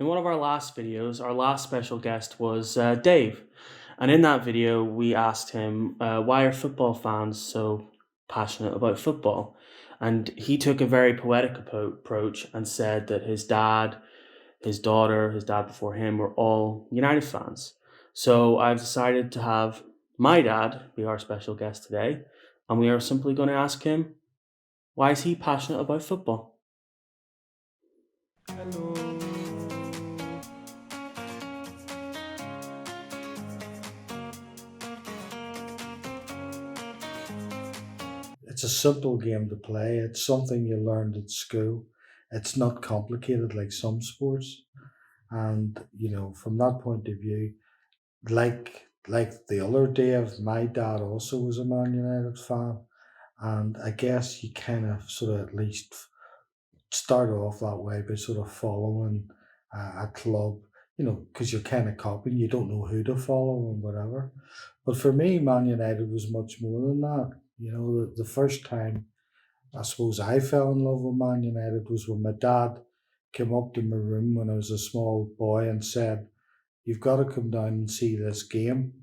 In one of our last videos, our last special guest was Dave. And in that video, we asked him, why are football fans so passionate about football? And he took a very poetic approach and said that his dad, his daughter, his dad before him were all United fans. So I've decided to have my dad be our special guest today. And we are simply going to ask him, why is he passionate about football? Hello. It's a simple game to play. It's something you learned at school. It's not complicated like some sports. And from that point of view, like the other day, of my dad also was a Man United fan, and I guess you kind of sort of at least start off that way by sort of following a club, because you're kind of copying. You don't know who to follow and whatever. But for me, Man United was much more than that. The first time I suppose I fell in love with Man United was when my dad came up to my room when I was a small boy and said, "You've got to come down and see this game."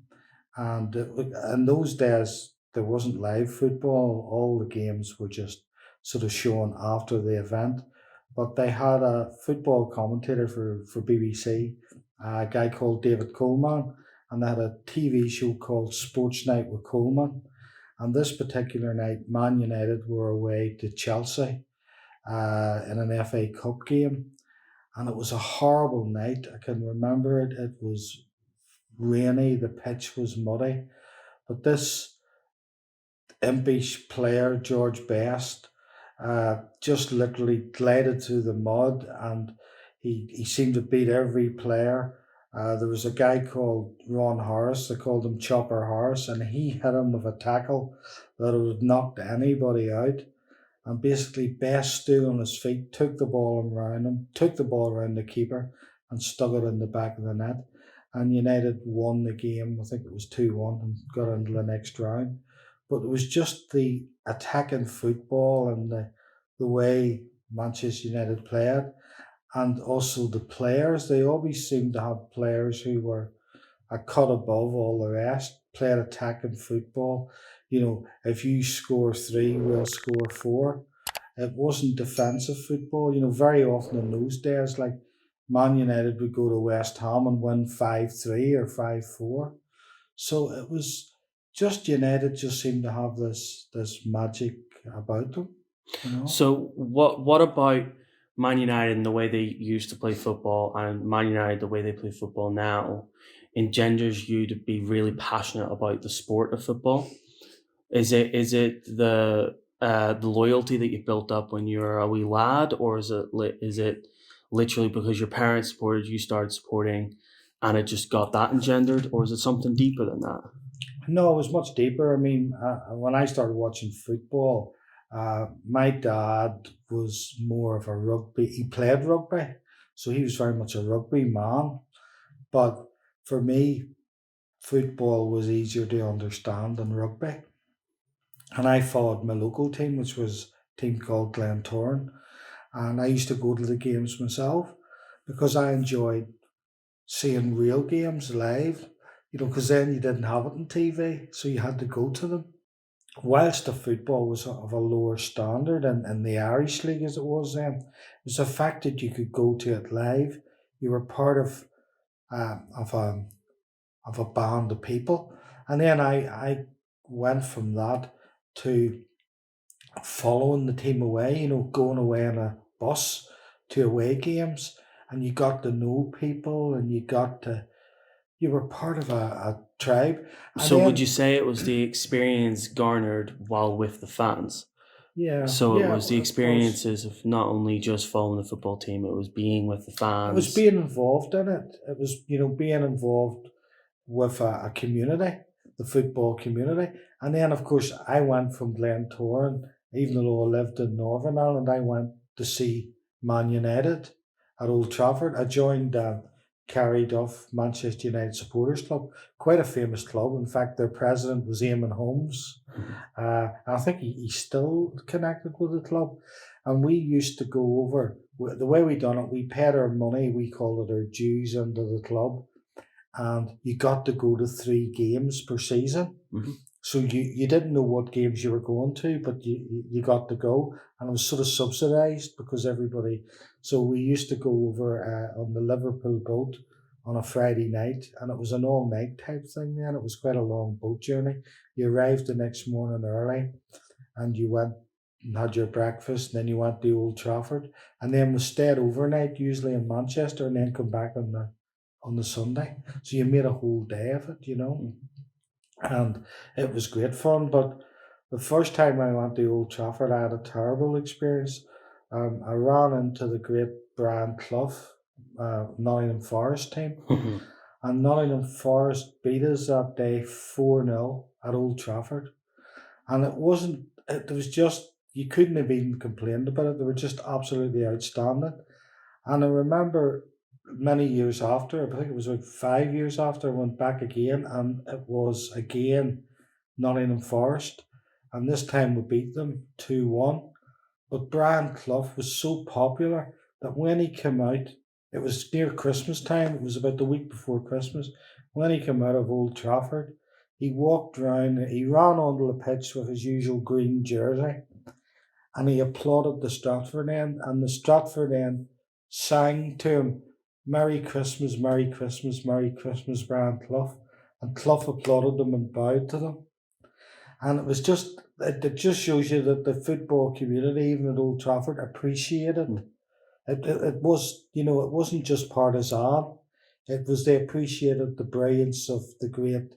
And in those days, there wasn't live football. All the games were just sort of shown after the event. But they had a football commentator for BBC, a guy called David Coleman, and they had a TV show called Sports Night with Coleman. And this particular night, Man United were away to Chelsea in an FA Cup game. And it was a horrible night. I can remember it. It was rainy, the pitch was muddy. But this impish player, George Best, just literally glided through the mud, and he seemed to beat every player. There was a guy called Ron Harris, they called him Chopper Harris, and he hit him with a tackle that would have knocked anybody out. And basically, Best stood on his feet, took the ball around him, took the ball around the keeper, and stuck it in the back of the net. And United won the game. I think it was 2-1 and got into the next round. But it was just the attacking football and the way Manchester United played, and also the players. They always seemed to have players who were a cut above all the rest, played attacking football. If you score three, we'll score four. It wasn't defensive football. Very often in those days, like Man United would go to West Ham and win 5-3 or 5-4. So it was just United just seemed to have this magic about them. So what about Man United and the way they used to play football and Man United the way they play football now engenders you to be really passionate about the sport of football? Is it the loyalty that you built up when you were a wee lad, or is it literally because your parents supported, you started supporting, and it just got that engendered, or is it something deeper than that? No, it was much deeper. I mean, when I started watching football, my dad was more of a rugby. He played rugby, so he was very much a rugby man. But for me, football was easier to understand than rugby. And I followed my local team, which was a team called Glentoran. And I used to go to the games myself because I enjoyed seeing real games live, because then you didn't have it on TV, so you had to go to them. Whilst the football was of a lower standard in the Irish League as it was then, it was the fact that you could go to it live. You were part uh, of a of a band of people, and then I went from that to following the team away. Going away on a bus to away games, and you got to know people, and you were part of a tribe. And So would you then, say it was the experience garnered while with the fans? yeah, So it yeah, was the of course, experiences of not only just following the football team, it was being with the it was fans. being involved in it. It was, being involved with a community, the football community. And then, of course, I went from Glentoran, even though I lived in Northern Ireland, I went to see Man United at Old Trafford. I joined Kerry Duff, Manchester United Supporters Club, quite a famous club. In fact, their president was Eamon Holmes. I think he's still connected with the club. And we used to go over, the way we done it, we paid our money, we called it our dues into the club. And you got to go to 3 games per season. Mm-hmm. So you didn't know what games you were going to, but you got to go. And it was sort of subsidised because everybody... So we used to go over on the Liverpool boat on a Friday night, and it was an all-night type thing then. It was quite a long boat journey. You arrived the next morning early, and you went and had your breakfast, and then you went to Old Trafford, and then we stayed overnight, usually in Manchester, and then come back on the Sunday. So you made a whole day of it, you know. And it was great fun. But the first time I went to Old Trafford, I had a terrible experience. I ran into the great Brian Clough, Nottingham Forest team, and Nottingham Forest beat us that day 4-0 at Old Trafford. And it was just, you couldn't have even complained about it. They were just absolutely outstanding. And I remember many years after, I think it was like 5 years after, I went back again, and it was again Nottingham Forest. And this time we beat them 2-1. But Brian Clough was so popular that when he came out, it was near Christmas time, it was about the week before Christmas. When he came out of Old Trafford, he walked round, he ran onto the pitch with his usual green jersey, and he applauded the Stratford end, and the Stratford end sang to him, Merry Christmas, Merry Christmas, Merry Christmas, Brian Clough. And Clough applauded them and bowed to them. And it was just, it just shows you that the football community, even at Old Trafford, appreciated it was, you know, it wasn't just partisan. It was, they appreciated the brilliance of the great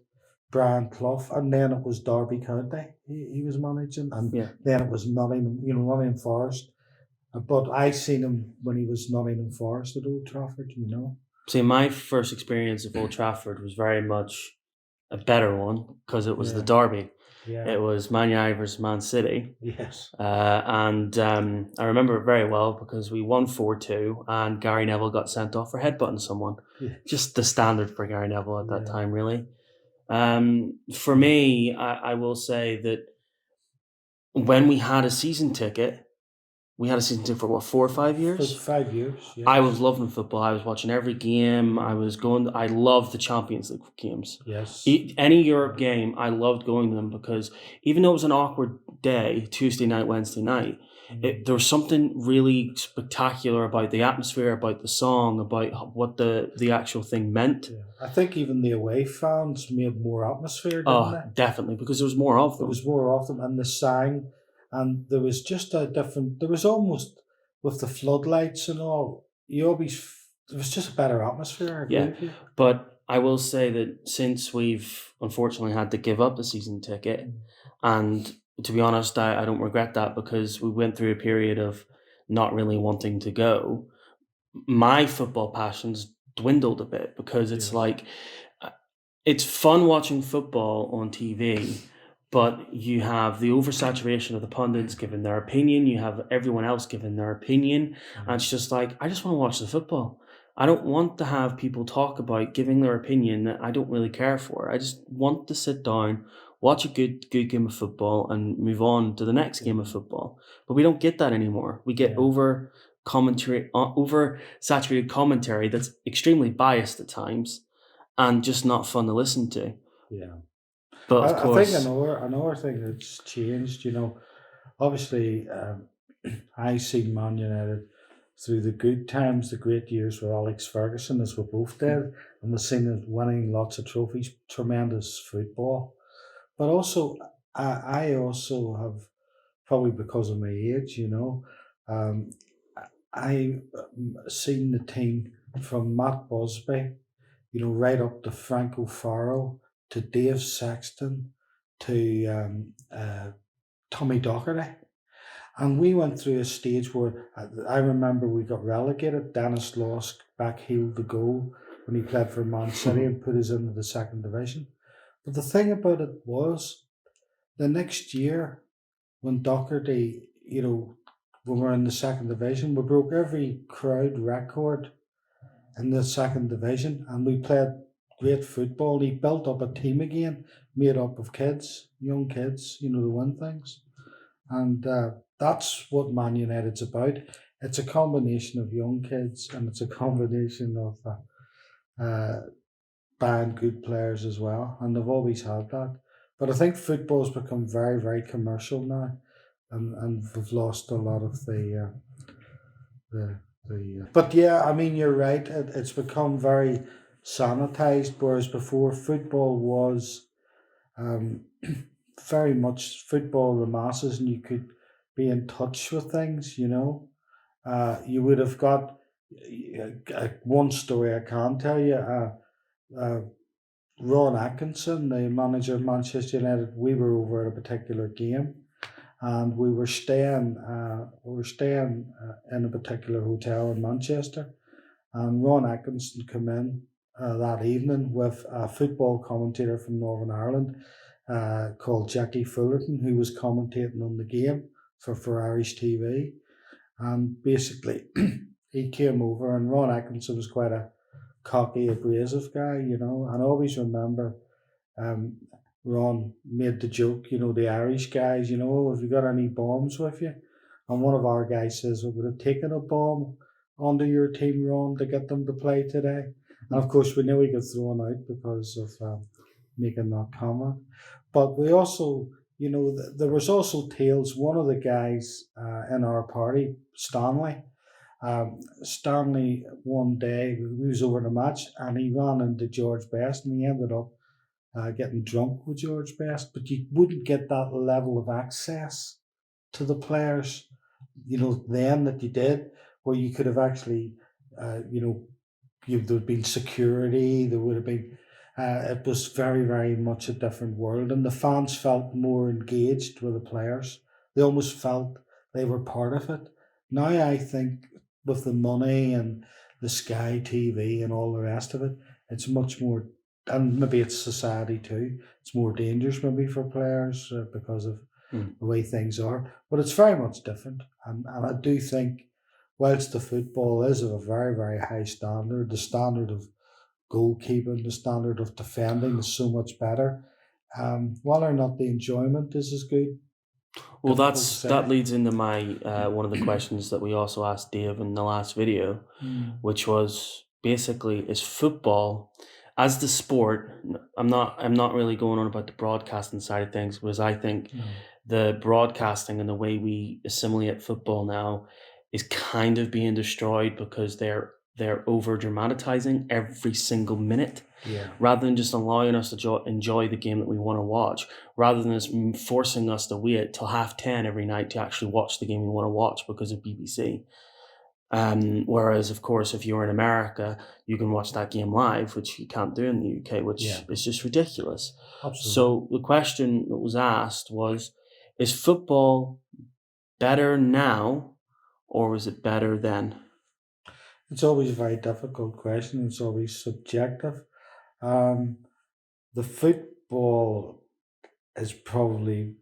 Brian Clough, and then it was Derby County he was managing, and then it was Nottingham Forest. But I seen him when he was Nottingham Forest at Old Trafford, you know. See, my first experience of Old Trafford was very much a better one because it was the derby. Yeah. It was Man United versus Man City. Yes. And I remember it very well because we won 4-2 and Gary Neville got sent off for headbutting someone. Yeah. Just the standard for Gary Neville at that time, really. For me, I will say that when we had a season ticket, we had a season ticket for what, 4 or 5 years? For 5 years, yes. I was loving football. I was watching every game. I loved the Champions League games. Yes. Any Europe game, I loved going to them because even though it was an awkward day, Tuesday night, Wednesday night, there was something really spectacular about the atmosphere, about the song, about what the actual thing meant. Yeah. I think even the away fans made more atmosphere, didn't they? Definitely, because there was more of them. There was more of them, and they sang, and there was just a different, there was almost, with the floodlights and all, there was just a better atmosphere. But I will say that since we've unfortunately had to give up the season ticket, and to be honest, I don't regret that because we went through a period of not really wanting to go, my football passions dwindled a bit because it's like, it's fun watching football on TV, but you have the oversaturation of the pundits giving their opinion, you have everyone else giving their opinion, and it's just like, I just want to watch the football. I don't want to have people talk about giving their opinion that I don't really care for. I just want to sit down, watch a good game of football, and move on to the next game of football. But we don't get that anymore. We get oversaturated commentary that's extremely biased at times and just not fun to listen to. Yeah. But of course, I think another thing that's changed, you know, obviously, I see Man United through the good times, the great years with Alex Ferguson, as we both did, and we've seen him winning lots of trophies, tremendous football. But also, I also have, probably because of my age, you know, I've seen the team from Matt Busby, you know, right up to Frank O'Farrell, to Dave Sexton, to Tommy Docherty. And we went through a stage where I remember we got relegated. Dennis Losk backheeled the goal when he played for Man City and put us into the second division. But the thing about it was, the next year, when Docherty, you know, when we were in the second division, we broke every crowd record in the second division, and we played great football. He built up a team again, made up of kids, young kids, to win things. And that's what Man United's about. It's a combination of young kids, and it's a combination of uh, buying good players as well. And they've always had that. But I think football's become very, very commercial now, and we've lost a lot of the. But yeah, I mean, you're right. It's become very sanitized, whereas before football was um, very much football the masses, and you could be in touch with things. You would have got one story I can tell you. Uh, Ron Atkinson, the manager of Manchester United, we were over at a particular game, and we were staying in a particular hotel in Manchester, and Ron Atkinson came in that evening with a football commentator from Northern Ireland called Jackie Fullerton, who was commentating on the game for Irish TV. And basically, he came over, and Ron Atkinson was quite a cocky, abrasive guy, And I always remember um, Ron made the joke, the Irish guys, have you got any bombs with you? And one of our guys says, I would have taken a bomb onto your team, Ron, to get them to play today. And of course, we knew he got thrown out because of making that comment. But we also, there was also tales. One of the guys in our party, Stanley, one day, we was over in a match, and he ran into George Best, and he ended up getting drunk with George Best. But you wouldn't get that level of access to the players, then that you did, where you could have actually, there would have been security, there would have been, it was very, very much a different world, and the fans felt more engaged with the players. They almost felt they were part of it. Now I think with the money and the Sky TV and all the rest of it, it's much more, and maybe it's society too. It's more dangerous maybe for players because of the way things are. But it's very much different, and I do think, whilst the football is of a very, very high standard, the standard of goalkeeping, the standard of defending is so much better. Whether or not the enjoyment is as good, Well, difficult to say. that leads into my one of the questions that we also asked Dave in the last video, which was basically, is football as the sport? I'm not really going on about the broadcasting side of things, because I think the broadcasting and the way we assimilate football now is kind of being destroyed because they're over dramatizing every single minute, rather than just allowing us to enjoy the game that we want to watch, rather than just forcing us to wait till 10:30 every night to actually watch the game we want to watch because of BBC. Whereas, of course, if you're in America, you can watch that game live, which you can't do in the UK, which is just ridiculous. Absolutely. So the question that was asked was, is football better now, or was it better then? It's always a very difficult question. It's always subjective. The football is probably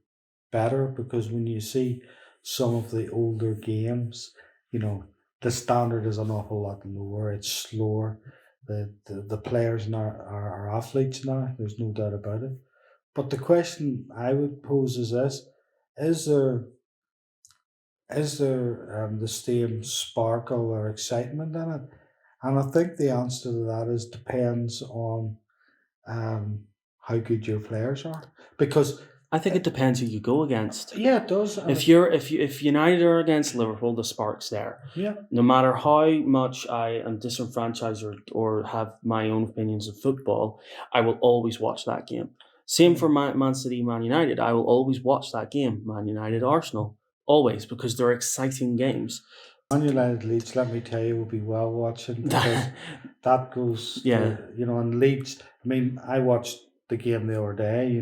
better because when you see some of the older games, the standard is an awful lot lower. It's slower. The players now are athletes now. There's no doubt about it. But the question I would pose is this: Is there the same sparkle or excitement in it? And I think the answer to that is depends on how good your players are, because I think it depends who you go against. yeah, it does. If United are against Liverpool, the spark's there. Yeah, No matter how much I am disenfranchised or have my own opinions of football, I will always watch that game. Same for Man City, Man United. I will always watch that game. Man United, Arsenal, always, because they're exciting games. Man United Leeds, let me tell you, will be well watching, because that goes, and Leeds. I mean, I watched the game the other day,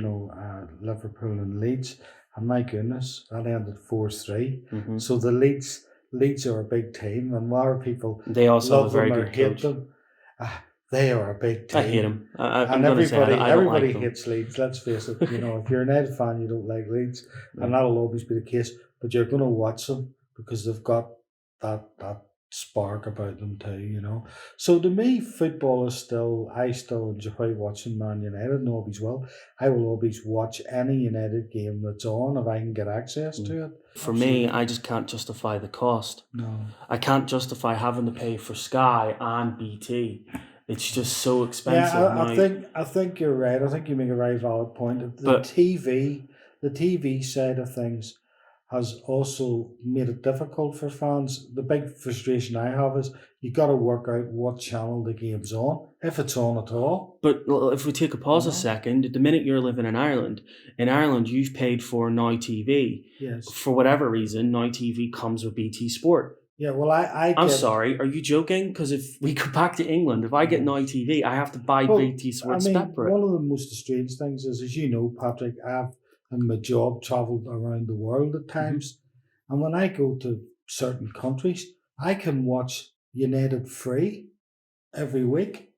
Liverpool and Leeds, and my goodness, that ended 4-3. So the Leeds are a big team, and whether people They also love have a very them or good hate coach. them, they are a big team. I hate them. And everybody like them. hates Leeds. Let's face it. If you're a United fan, you don't like Leeds, and that'll always be the case. But you're going to watch them because they've got that spark about them too, you know. So to me, football is still, I still enjoy watching Man United and always will. I will always watch any United game that's on if I can get access to it. For me, I just can't justify the cost. No. I can't justify having to pay for Sky and BT. It's just so expensive. Yeah, I think you're right. I think you make a very valid point. The TV side of things has also made it difficult for fans. The big frustration I have is you got to work out what channel the game's on, if it's on at all. But if we take a pause a second, the minute you're living in Ireland you've paid for Now TV. Yes. For whatever reason, Now TV comes with BT Sport. Yeah, well, I'm sorry, are you joking? Because if we go back to England, if I get Now TV, I have to buy BT Sport separate. One of the most strange things is, as you know, Patrick, I've in my job travelled around the world at times, and when I go to certain countries, I can watch United free every week.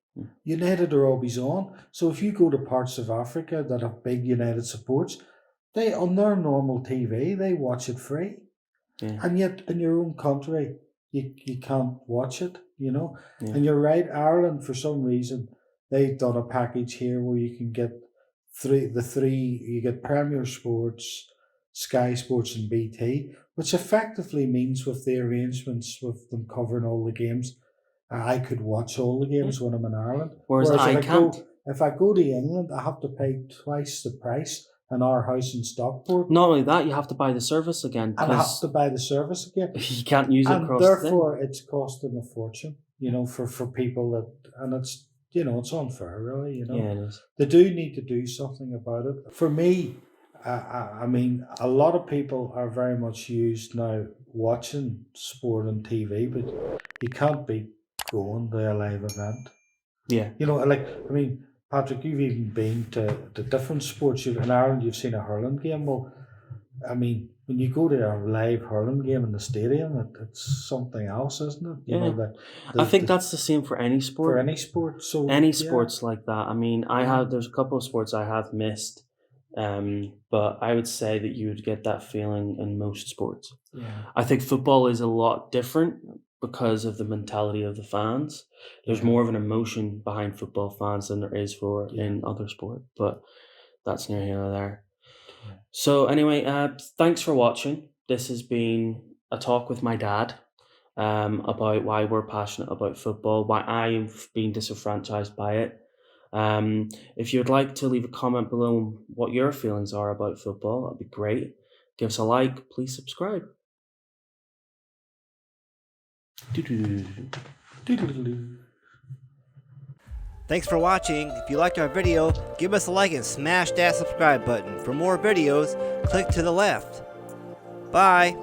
United are always on. So if you go to parts of Africa that have big United supports, they on their normal TV they watch it free. Yeah. And yet in your own country you can't watch it, you know. Yeah. And you're right, Ireland for some reason they've done a package here where you can get you get Premier Sports, Sky Sports and BT, which effectively means with the arrangements with them covering all the games, I could watch all the games when I'm in Ireland. Whereas I can't. If I go to England, I have to pay twice the price in our house in Stockport. Not only that, you have to buy the service again. And I have to buy the service again. You can't use it across the thing. Therefore, it's costing a fortune, you know, for people that, and it's, you know, it's unfair, really, you know. Yeah, it is. They do need to do something about it. For me, I mean, a lot of people are very much used now watching sport on TV, but you can't be going to a live event. Yeah. You know, like, I mean, Patrick, you've even been to different sports. In Ireland, you've seen a hurling game. Well, I mean, when you go to a live hurling game in the stadium, it's something else, isn't it? You know, I think that's the same for any sport. For any sport. So any sports like that. I mean, there's a couple of sports I have missed, but I would say that you would get that feeling in most sports. Yeah. I think football is a lot different because of the mentality of the fans. There's more of an emotion behind football fans than there is in other sport, but that's near here or there. Yeah. So anyway, thanks for watching. This has been a talk with my dad about why we're passionate about football, why I've been disenfranchised by it. If you'd like to leave a comment below what your feelings are about football, that'd be great. Give us a like, please subscribe. Thanks for watching. If you liked our video, give us a like and smash that subscribe button. For more videos, click to the left. Bye.